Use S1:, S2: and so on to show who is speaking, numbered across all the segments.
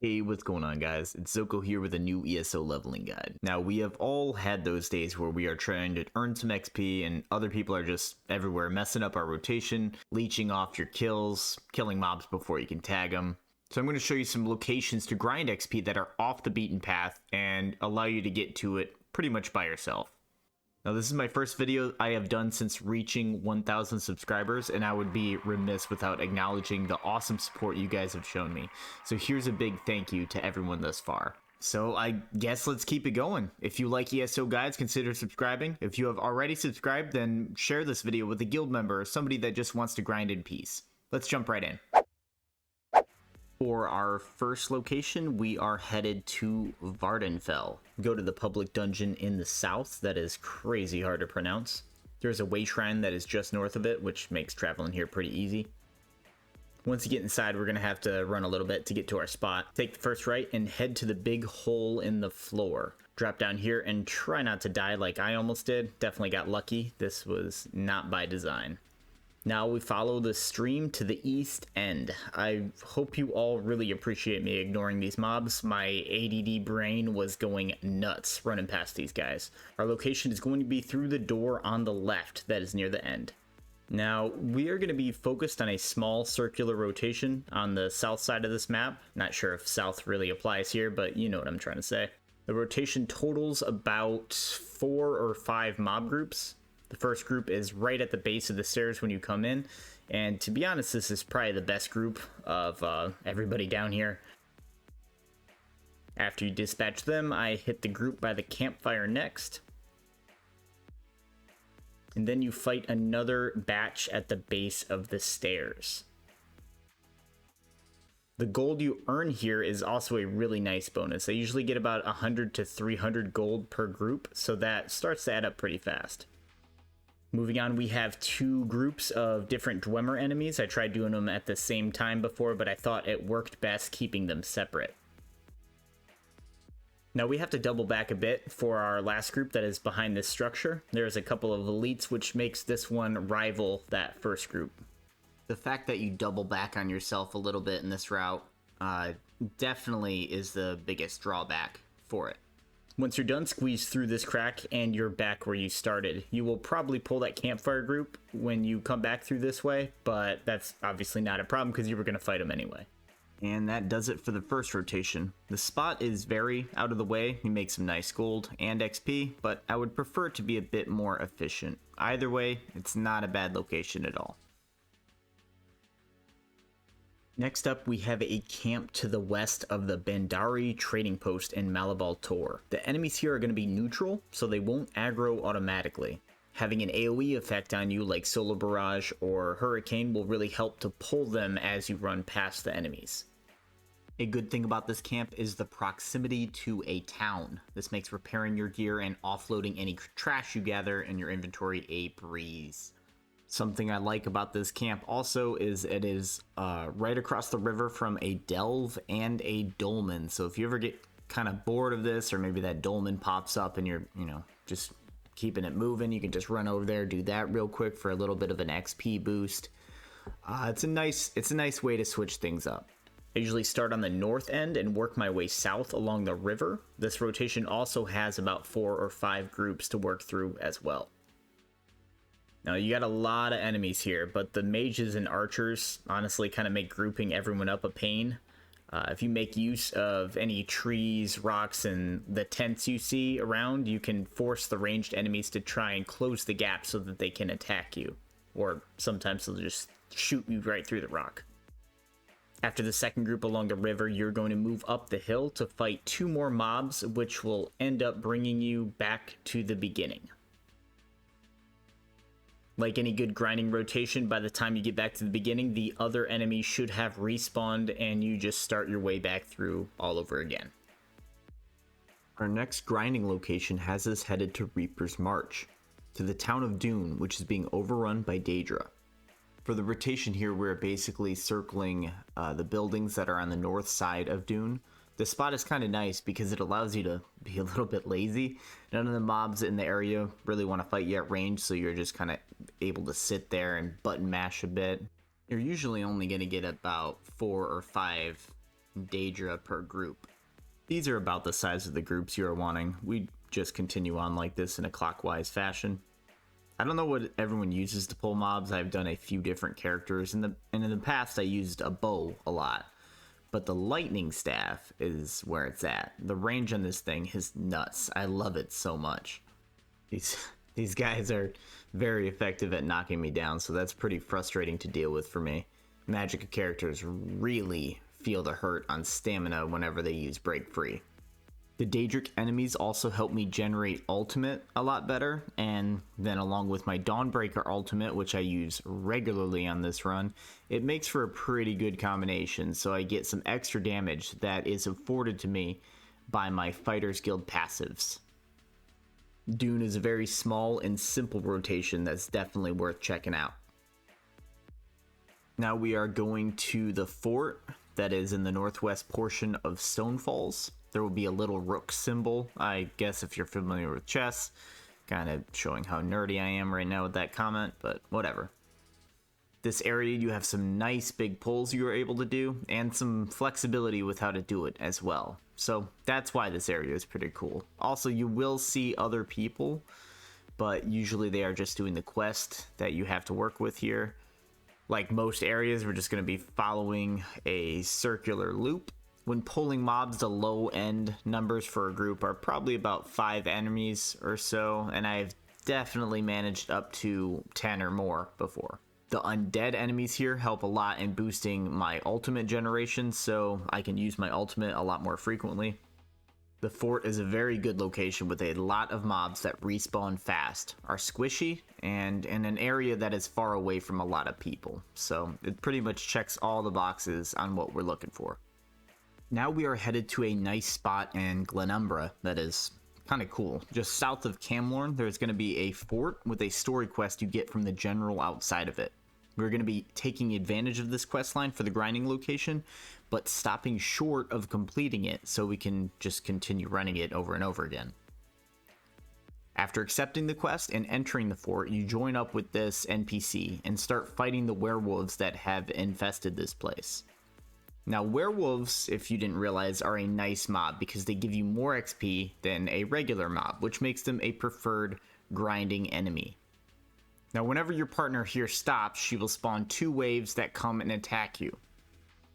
S1: Hey, what's going on, guys? It's Zoko here with a new ESO leveling guide. Now, we have all had those days where we are trying to earn some XP and other people are just everywhere messing up our rotation, leeching off your kills, killing mobs before you can tag them. So I'm going to show you some locations to grind XP that are off the beaten path and allow you to get to it pretty much by yourself. Now, this is my first video I have done since reaching 1,000 subscribers, and I would be remiss without acknowledging the awesome support you guys have shown me. So here's a big thank you to everyone thus far. So I guess let's keep it going. If you like ESO Guides, consider subscribing. If you have already subscribed, then share this video with a guild member or somebody that just wants to grind in peace. Let's jump right in. For our first location, we are headed to Vardenfell. Go to the public dungeon in the south that is crazy hard to pronounce. There's a way shrine that is just north of it, which makes traveling here pretty easy. Once you get inside, we're going to have to run a little bit to get to our spot. Take the first right and head to the big hole in the floor. Drop down here and try not to die like I almost did. Definitely got lucky. This was not by design. Now we follow the stream to the east end. I hope you all really appreciate me ignoring these mobs. My ADD brain was going nuts running past these guys. Our location is going to be through the door on the left that is near the end. Now we are going to be focused on a small circular rotation on the south side of this map. Not sure if south really applies here, but you know what I'm trying to say. The rotation totals about 4 or 5 mob groups. The first group is right at the base of the stairs when you come in, and to be honest, this is probably the best group of everybody down here. After you dispatch them, I hit the group by the campfire next, and then you fight another batch at the base of the stairs. The gold you earn here is also a really nice bonus. I usually get about 100 to 300 gold per group, so that starts to add up pretty fast. Moving on, we have 2 groups of different Dwemer enemies. I tried doing them at the same time before, but I thought it worked best keeping them separate. Now we have to double back a bit for our last group that is behind this structure. There's a couple of elites, which makes this one rival that first group. The fact that you double back on yourself a little bit in this route definitely is the biggest drawback for it. Once you're done, squeeze through this crack and you're back where you started. You will probably pull that campfire group when you come back through this way, but that's obviously not a problem because you were going to fight them anyway. And that does it for the first rotation. The spot is very out of the way. You make some nice gold and XP, but I would prefer it to be a bit more efficient. Either way, it's not a bad location at all. Next up, we have a camp to the west of the Bandaari trading post in Malabal Tor. The enemies here are going to be neutral, so they won't aggro automatically. Having an AoE effect on you like Solar Barrage or Hurricane will really help to pull them as you run past the enemies. A good thing about this camp is the proximity to a town. This makes repairing your gear and offloading any trash you gather in your inventory a breeze. Something I like about this camp also is it is right across the river from a delve and a dolmen. So if you ever get kind of bored of this, or maybe that dolmen pops up and you're, just keeping it moving, you can just run over there, do that real quick for a little bit of an XP boost. It's a nice way to switch things up. I usually start on the north end and work my way south along the river. This rotation also has about 4 or 5 groups to work through as well. Now, you got a lot of enemies here, but the mages and archers honestly kind of make grouping everyone up a pain. If you make use of any trees, rocks, and the tents you see around, you can force the ranged enemies to try and close the gap so that they can attack you. Or sometimes they'll just shoot you right through the rock. After the second group along the river, you're going to move up the hill to fight 2 more mobs, which will end up bringing you back to the beginning. Like any good grinding rotation, by the time you get back to the beginning, the other enemies should have respawned and you just start your way back through all over again. Our next grinding location has us headed to Reaper's March, to the town of Dune, which is being overrun by Daedra. For the rotation here, we're basically circling the buildings that are on the north side of Dune. The spot is kind of nice because it allows you to be a little bit lazy. None of the mobs in the area really want to fight you at range, so you're just kind of able to sit there and button mash a bit. You're usually only going to get about 4 or 5 Daedra per group. These are about the size of the groups you are wanting. We just continue on like this in a clockwise fashion. I don't know what everyone uses to pull mobs. I've done a few different characters, and in the past I used a bow a lot. But the lightning staff is where it's at. The range on this thing is nuts. I love it so much. These guys are very effective at knocking me down, so that's pretty frustrating to deal with for me. Magicka characters really feel the hurt on stamina whenever they use break free. The Daedric enemies also help me generate ultimate a lot better, and then along with my Dawnbreaker ultimate, which I use regularly on this run, it makes for a pretty good combination, so I get some extra damage that is afforded to me by my Fighters Guild passives. Dune is a very small and simple rotation that's definitely worth checking out. Now we are going to the fort that is in the northwest portion of Stonefalls. There will be a little rook symbol, I guess if you're familiar with chess. Kind of showing how nerdy I am right now with that comment, but whatever. This area, you have some nice big pulls you are able to do, and some flexibility with how to do it as well. So that's why this area is pretty cool. Also, you will see other people, but usually they are just doing the quest that you have to work with here. Like most areas, we're just going to be following a circular loop. When pulling mobs, the low end numbers for a group are probably about 5 enemies or so, and I've definitely managed up to 10 or more before. The undead enemies here help a lot in boosting my ultimate generation, so I can use my ultimate a lot more frequently. The fort is a very good location with a lot of mobs that respawn fast, are squishy, and in an area that is far away from a lot of people, so it pretty much checks all the boxes on what we're looking for. Now we are headed to a nice spot in Glenumbra that is kind of cool. Just south of Camlorn, there's going to be a fort with a story quest you get from the general outside of it. We're going to be taking advantage of this quest line for the grinding location, but stopping short of completing it so we can just continue running it over and over again. After accepting the quest and entering the fort, you join up with this NPC and start fighting the werewolves that have infested this place. Now, werewolves, if you didn't realize, are a nice mob because they give you more XP than a regular mob, which makes them a preferred grinding enemy. Now, whenever your partner here stops, she will spawn 2 waves that come and attack you.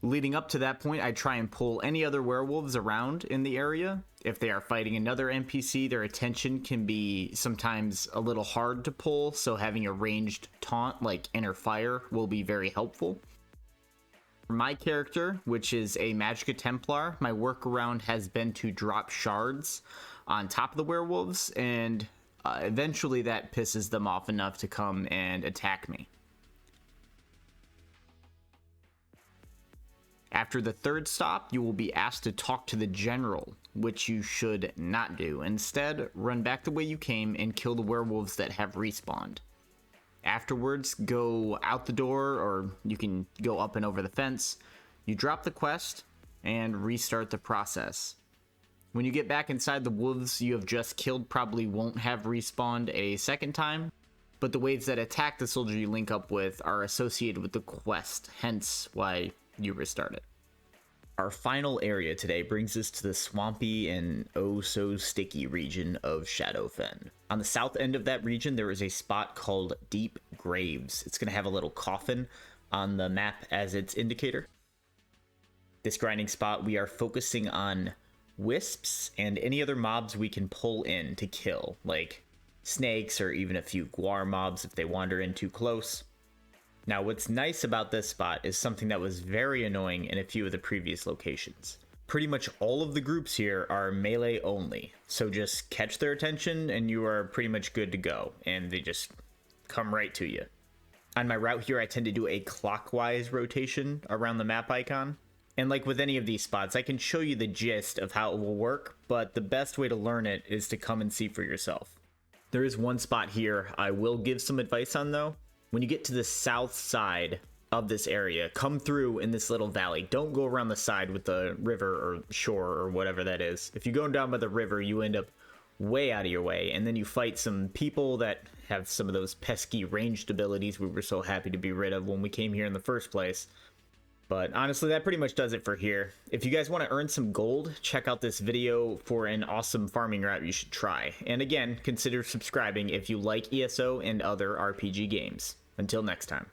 S1: Leading up to that point, I try and pull any other werewolves around in the area. If they are fighting another NPC, their attention can be sometimes a little hard to pull, so having a ranged taunt like Inner Fire will be very helpful. For my character, which is a Magicka Templar, my workaround has been to drop shards on top of the werewolves, and eventually that pisses them off enough to come and attack me. After the 3rd stop, you will be asked to talk to the general, which you should not do. Instead, run back the way you came and kill the werewolves that have respawned. Afterwards, go out the door, or you can go up and over the fence. You drop the quest and restart the process. When you get back inside, the wolves you have just killed probably won't have respawned a second time, but the waves that attack the soldier you link up with are associated with the quest, hence why you restart it. Our final area today brings us to the swampy and oh so sticky region of Shadowfen. On the south end of that region, there is a spot called Deep Graves. It's going to have a little coffin on the map as its indicator. This grinding spot, we are focusing on wisps and any other mobs we can pull in to kill, like snakes or even a few guar mobs if they wander in too close. Now, what's nice about this spot is something that was very annoying in a few of the previous locations. Pretty much all of the groups here are melee only, so just catch their attention and you are pretty much good to go, and they just come right to you. On my route here, I tend to do a clockwise rotation around the map icon, and like with any of these spots, I can show you the gist of how it will work, but the best way to learn it is to come and see for yourself. There is one spot here I will give some advice on though. When you get to the south side of this area, come through in this little valley. Don't go around the side with the river or shore or whatever that is. If you go down by the river, you end up way out of your way, and then you fight some people that have some of those pesky ranged abilities we were so happy to be rid of when we came here in the first place. But honestly, that pretty much does it for here. If you guys want to earn some gold, check out this video for an awesome farming route you should try. And again, consider subscribing if you like ESO and other RPG games. Until next time.